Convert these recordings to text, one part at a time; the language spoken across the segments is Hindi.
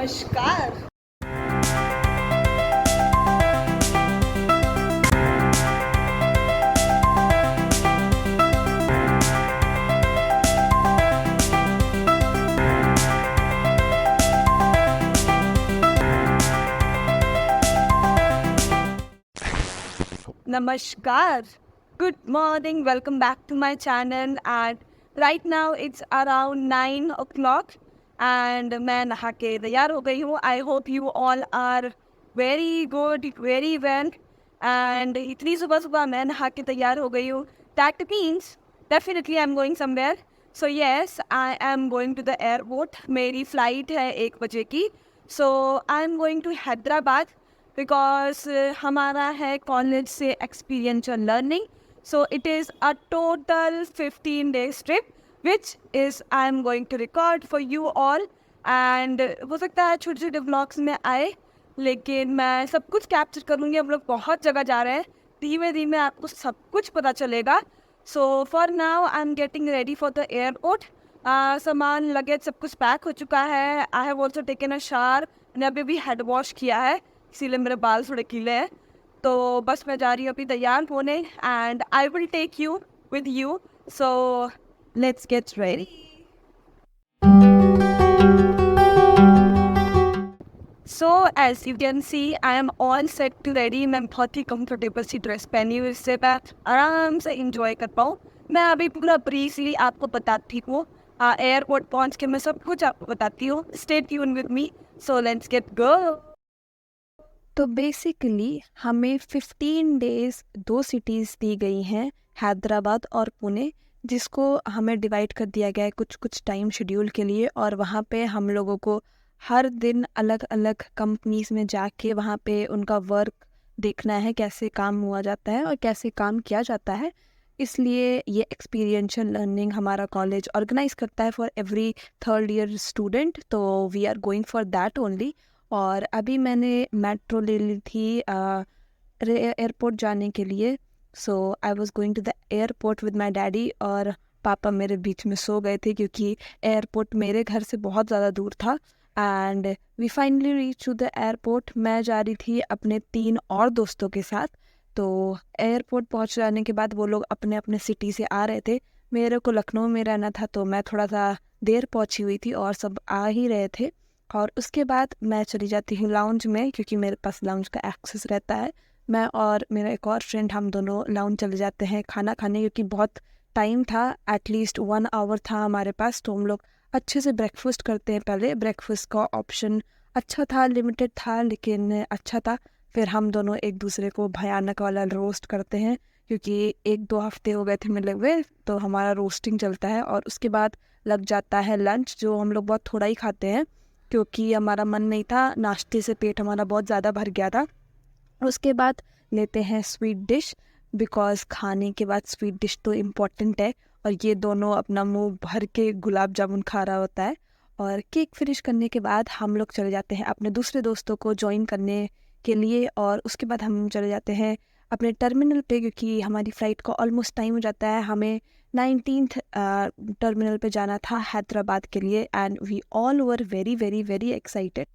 नमस्कार। Namaskar. Good morning. Welcome back to my channel. And right now it's around 9 o'clock. And मैं नहा के तैयार हो गई हूँ. I hope you all are very good, very well. And इतनी सुबह सुबह मैं नहा के तैयार हो गई हूँ. That means definitely I'm going somewhere. So yes, I am going to the airport. मेरी flight है 1 बजे की. So I'm going to Hyderabad. Because हमारा है कॉलेज से experiential learning. So it is a total 15 days trip which is I am going to record for you all. And हो सकता है छोटे छोटे ब्लॉग्स में आए, लेकिन मैं सब कुछ कैप्चर करूँगी. हम लोग बहुत जगह जा रहे हैं, धीमे धीमे आपको सब कुछ पता चलेगा. So for now I am getting ready for the airport. सामान लगेज सब कुछ पैक हो चुका है. I have also taken a shower. मैंने अभी भी हेड वॉश किया है, इसीलिए मेरे बाल थोड़े गीले हैं. तो बस मैं जा रही हूँ अभी तैयार होने. And I will take you with you. So let's get ready. So as you can see I am all set to ready. मैं बहुत ही कंफर्टेबल सी ड्रेस पहनी हुई, इससे मैं आराम से इंजॉय कर पाऊँ. मैं अभी पूरा ब्रीफली आपको बताती हूँ. एयरपोर्ट पहुँच के मैं सब कुछ आपको बताती हूँ. Stay tune with me. So let's get go. तो बेसिकली हमें 15 days 2 सिटीज़ दी गई हैं, हैदराबाद और पुणे, जिसको हमें डिवाइड कर दिया गया है कुछ कुछ टाइम शेड्यूल के लिए. और वहाँ पे हम लोगों को हर दिन अलग अलग कंपनीज में जाके वहाँ पे उनका वर्क देखना है, कैसे काम हुआ जाता है और कैसे काम किया जाता है. इसलिए ये एक्सपीरियंशियल लर्निंग हमारा कॉलेज ऑर्गेनाइज करता है for every 3rd year student. तो we are going for that only. और अभी मैंने मेट्रो ले ली थी एयरपोर्ट जाने के लिए. So I was going to the airport with my daddy. और पापा मेरे बीच में सो गए थे क्योंकि एयरपोर्ट मेरे घर से बहुत ज़्यादा दूर था. And we finally reach to the airport. मैं जा रही थी अपने 3 और दोस्तों के साथ. तो एयरपोर्ट पहुंच जाने के बाद वो लोग अपने अपने सिटी से आ रहे थे. मेरे को लखनऊ में रहना था, तो मैं थोड़ा सा देर पहुंची हुई थी और सब आ ही रहे थे. और उसके बाद मैं चली जाती हूँ लाउंज में, क्योंकि मेरे पास लाउंज का एक्सेस रहता है. मैं और मेरा एक और फ्रेंड, हम दोनों लाउंज चले जाते हैं खाना खाने, क्योंकि बहुत टाइम था, एटलीस्ट 1 hour था हमारे पास. तो हम लोग अच्छे से ब्रेकफास्ट करते हैं. पहले ब्रेकफास्ट का ऑप्शन अच्छा था, लिमिटेड था, लेकिन अच्छा था. फिर हम दोनों एक दूसरे को भयानक वाला रोस्ट करते हैं, क्योंकि 1-2 हफ्ते हो गए थे मिले हुए, तो हमारा रोस्टिंग चलता है. और उसके बाद लग जाता है लंच, जो हम लोग बहुत थोड़ा ही खाते हैं क्योंकि हमारा मन नहीं था. नाश्ते से पेट हमारा बहुत ज़्यादा भर गया था. उसके बाद लेते हैं स्वीट डिश, बिकॉज़ खाने के बाद स्वीट डिश तो इम्पॉर्टेंट है. और ये दोनों अपना मुंह भर के गुलाब जामुन खा रहा होता है. और केक फिनिश करने के बाद हम लोग चले जाते हैं अपने दूसरे दोस्तों को ज्वाइन करने के लिए. और उसके बाद हम चले जाते हैं अपने टर्मिनल पे, क्योंकि हमारी फ़्लाइट का ऑलमोस्ट टाइम हो जाता है. हमें 19th टर्मिनल पे जाना था हैदराबाद के लिए. And we all were very very very excited.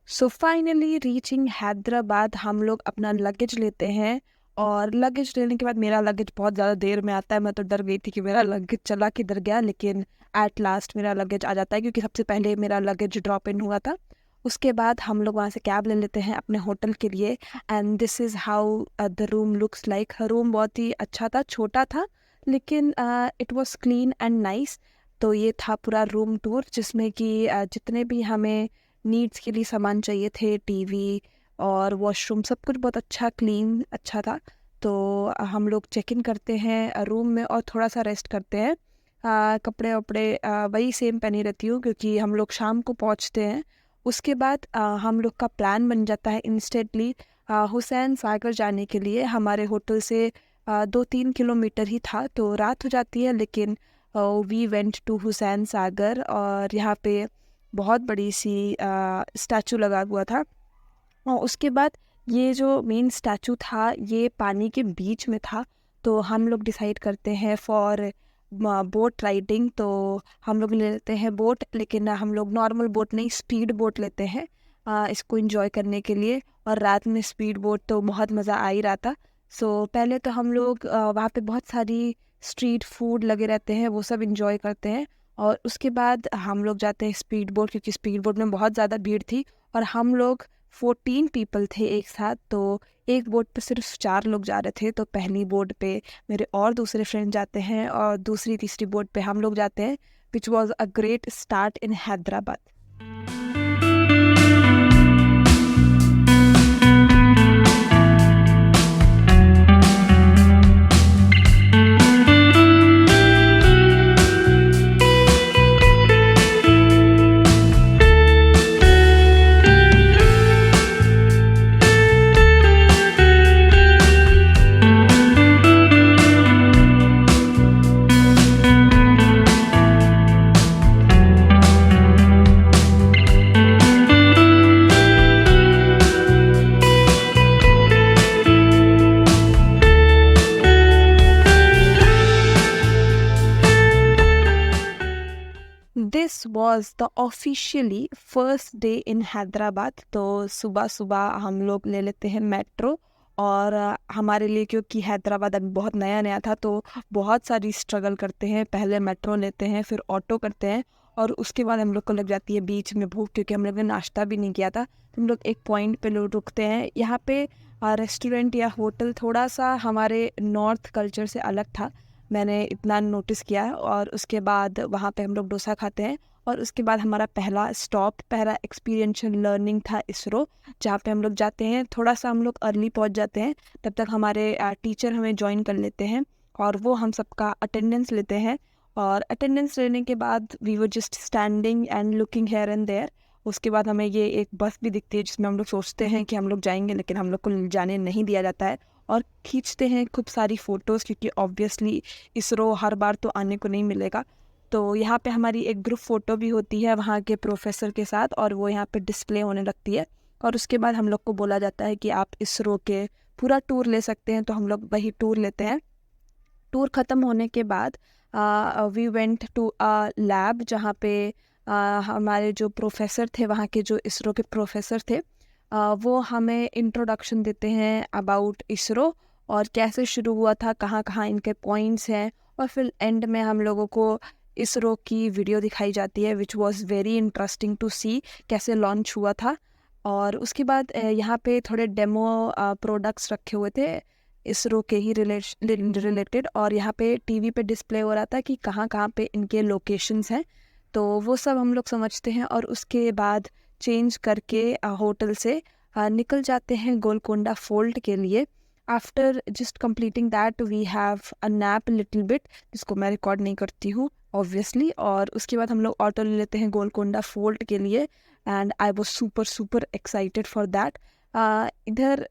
So finally reaching Hyderabad, हम लोग अपना लगेज लेते हैं. और लगेज लेने के बाद मेरा लगेज बहुत ज़्यादा देर में आता है. मैं तो डर गई थी कि मेरा लगेज चला किधर गया, लेकिन एट लास्ट मेरा लगेज आ जाता है, क्योंकि सबसे पहले मेरा लगेज ड्रॉप इन हुआ था। उसके बाद हम लोग वहाँ से कैब ले लेते हैं अपने होटल के लिए। And this is how the room looks like. Room बहुत ही अच्छा था, छोटा था, लेकिन it was clean and nice. तो ये था पूरा रूम टूर, जिसमें कि जितने भी हमें नीड्स के लिए सामान चाहिए थे, टीवी और वॉशरूम, सब कुछ बहुत अच्छा क्लीन अच्छा था। तो हम लोग चेक इन करते हैं रूम में और थोड़ा सा रेस्ट करते हैं। कपड़े वपड़े वही सेम पहनी रहती हूँ, क्योंकि हम लोग शाम को पहुँचते हैं। उसके बाद हम लोग का प्लान बन जाता है इंस्टेंटली हुसैन सागर जाने के लिए। हमारे होटल से 2-3 किलोमीटर ही था, तो रात हो जाती है, लेकिन we went to Hussain Sagar. और यहाँ पे बहुत बड़ी सी स्टैचू लगा हुआ था। और उसके बाद ये जो मेन स्टैचू था ये पानी के बीच में था। तो हम लोग डिसाइड करते हैं फॉर बोट राइडिंग। तो हम लोग ले लेते हैं बोट, लेकिन हम लोग नॉर्मल बोट नहीं, स्पीड बोट लेते हैं इसको एंजॉय करने के लिए। और रात में स्पीड बोट तो बहुत मज़ा आ ही रहा था। सो पहले तो हम लोग वहाँ पे बहुत सारी स्ट्रीट फूड लगे रहते हैं, वो सब एंजॉय करते हैं। और उसके बाद हम लोग जाते हैं स्पीड बोट, क्योंकि स्पीड बोट में बहुत ज़्यादा भीड़ थी और हम लोग 14 पीपल थे एक साथ। तो एक बोट पे सिर्फ 4 लोग जा रहे थे। तो पहली बोट पे मेरे और दूसरे फ्रेंड जाते हैं और दूसरी तीसरी बोट पे हम लोग जाते हैं, which was a great start in Hyderabad. This was the officially first day in Hyderabad. तो सुबह सुबह हम लोग ले लेते हैं मेट्रो। और हमारे लिए, क्योंकि हैदराबाद अभी बहुत नया नया था, तो बहुत सारी स्ट्रगल करते हैं। पहले मेट्रो लेते हैं, फिर ऑटो करते हैं, और उसके बाद हम लोग को लग जाती है बीच में भूख, क्योंकि हम लोग ने नाश्ता भी नहीं किया था। तो हम लोग एक पॉइंट पे लोग रुकते हैं। यहाँ पे रेस्टोरेंट या होटल थोड़ा सा हमारे नॉर्थ कल्चर से अलग था, मैंने इतना नोटिस किया है। और उसके बाद वहाँ पे हम लोग डोसा खाते हैं। और उसके बाद हमारा पहला स्टॉप, पहला एक्सपीरियंशियल लर्निंग था इसरो, जहाँ पे हम लोग जाते हैं। थोड़ा सा हम लोग अर्ली पहुँच जाते हैं, तब तक हमारे टीचर हमें ज्वाइन कर लेते हैं और वो हम सबका अटेंडेंस लेते हैं। और अटेंडेंस लेने के बाद we were just standing and looking here and there. उसके बाद हमें ये एक बस भी दिखती है, जिसमें हम लोग सोचते हैं कि हम लोग जाएंगे, लेकिन हम लोग को जाने नहीं दिया जाता है। और खींचते हैं खूब सारी फ़ोटोज़, क्योंकि ऑब्वियसली इसरो हर बार तो आने को नहीं मिलेगा। तो यहाँ पे हमारी एक ग्रुप फ़ोटो भी होती है वहाँ के प्रोफेसर के साथ, और वो यहाँ पे डिस्प्ले होने लगती है। और उसके बाद हम लोग को बोला जाता है कि आप इसरो के पूरा टूर ले सकते हैं, तो हम लोग वही टूर लेते हैं। टूर ख़त्म होने के बाद we went to a lab, जहाँ पे हमारे जो प्रोफेसर थे, वहाँ के जो इसरो के प्रोफेसर थे, वो हमें इंट्रोडक्शन देते हैं अबाउट इसरो और कैसे शुरू हुआ था, कहाँ कहाँ इनके पॉइंट्स हैं। और फिर एंड में हम लोगों को इसरो की वीडियो दिखाई जाती है, which was very interesting to see कैसे लॉन्च हुआ था। और उसके बाद यहाँ पे थोड़े डेमो प्रोडक्ट्स रखे हुए थे इसरो के ही रिलेटेड, और यहाँ पे टीवी पे डिस्प्ले हो रहा था कि कहाँ कहाँ पे इनके लोकेशंस हैं। तो वो सब हम लोग समझते हैं, और उसके बाद चेंज करके होटल से निकल जाते हैं गोलकोंडा फोर्ट के लिए। After just completing that we have a nap little bit, जिसको मैं रिकॉर्ड नहीं करती हूँ ऑब्वियसली। और उसके बाद हम लोग ऑटो ले लेते हैं गोलकोंडा फोर्ट के लिए, and I was super super excited for that. इधर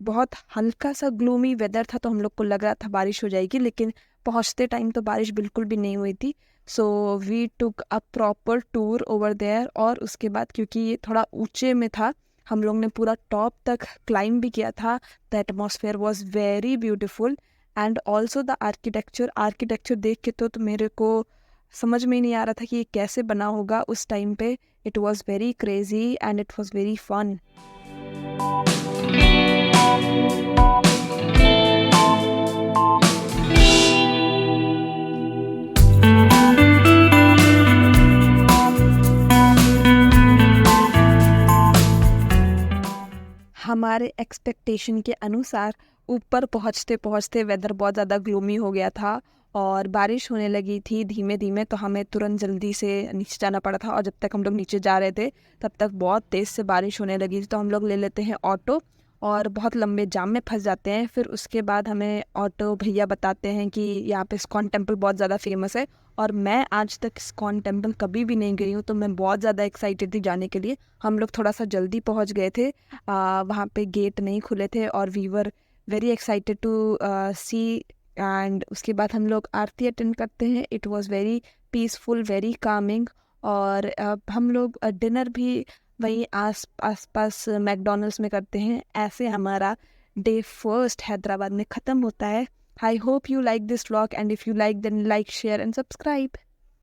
बहुत हल्का सा ग्लूमी वेदर था, तो हम लोग को लग रहा था बारिश हो जाएगी, लेकिन पहुँचते टाइम तो बारिश बिल्कुल भी नहीं हुई थी। So we took a proper tour over there. और उसके बाद, क्योंकि ये थोड़ा ऊंचे में था, हम लोग ने पूरा टॉप तक क्लाइंब भी किया था। The atmosphere was very beautiful, and also the architecture देख के तो मेरे को समझ में ही नहीं आ रहा था कि ये कैसे बना होगा उस टाइम पे। It was very crazy and it was very fun. हमारे एक्सपेक्टेशन के अनुसार ऊपर पहुँचते पहुँचते वेदर बहुत ज़्यादा ग्लूमी हो गया था और बारिश होने लगी थी धीमे धीमे, तो हमें तुरंत जल्दी से नीचे जाना पड़ा था। और जब तक हम लोग नीचे जा रहे थे तब तक बहुत तेज़ से बारिश होने लगी थी, तो हम लोग ले लेते हैं ऑटो और बहुत लंबे जाम में फंस जाते हैं। फिर उसके बाद हमें ऑटो भैया बताते हैं कि यहाँ पे इस्कॉन टेम्पल बहुत ज़्यादा फेमस है, और मैं आज तक इस्कॉन टेम्पल कभी भी नहीं गई हूँ, तो मैं बहुत ज़्यादा एक्साइटेड थी जाने के लिए। हम लोग थोड़ा सा जल्दी पहुँच गए थे, वहाँ पे गेट नहीं खुले थे और we were very excited to see. And उसके बाद हम लोग आरती अटेंड करते हैं। It was very peaceful, very calming. और हम लोग डिनर भी वहीं आस पास मैकडोनल्ड्स में करते हैं। ऐसे हमारा डे फर्स्ट हैदराबाद में ख़त्म होता है। I hope you like this vlog, and if you like then like, share and subscribe.